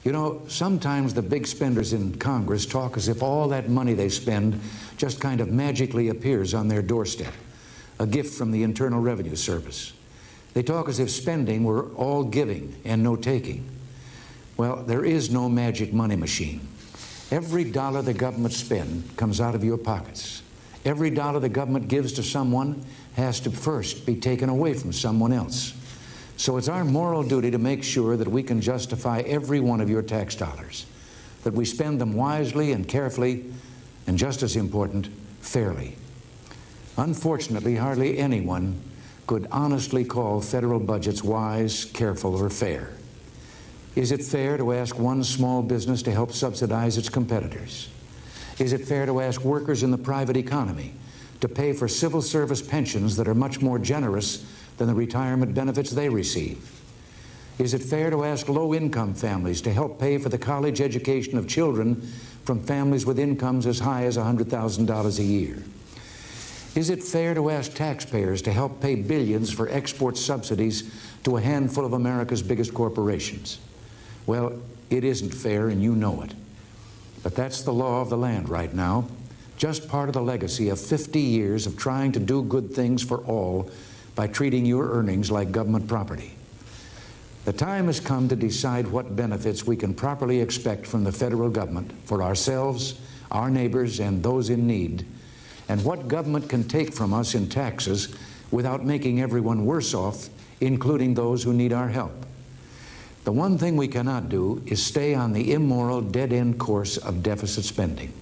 You know, sometimes the big spenders in Congress talk as if all that money they spend just kind of magically appears on their doorstep, a gift from the Internal Revenue Service. They talk as if spending were all giving and no taking. Well, there is no magic money machine. Every dollar the government spends comes out of your pockets. Every dollar the government gives to someone has to first be taken away from someone else. So it's our moral duty to make sure that we can justify every one of your tax dollars, that we spend them wisely and carefully, and just as important, fairly. Unfortunately, hardly anyone could honestly call federal budgets wise, careful, or fair. Is it fair to ask one small business to help subsidize its competitors? Is it fair to ask workers in the private economy to pay for civil service pensions that are much more generous than the retirement benefits they receive? Is it fair to ask low-income families to help pay for the college education of children from families with incomes as high as $100,000 a year? Is it fair to ask taxpayers to help pay billions for export subsidies to a handful of America's biggest corporations? Well, it isn't fair, and you know it. But that's the law of the land right now, just part of the legacy of 50 years of trying to do good things for all by treating your earnings like government property. The time has come to decide what benefits we can properly expect from the federal government for ourselves, our neighbors, and those in need, and what government can take from us in taxes without making everyone worse off, including those who need our help. The one thing we cannot do is stay on the immoral, dead-end course of deficit spending.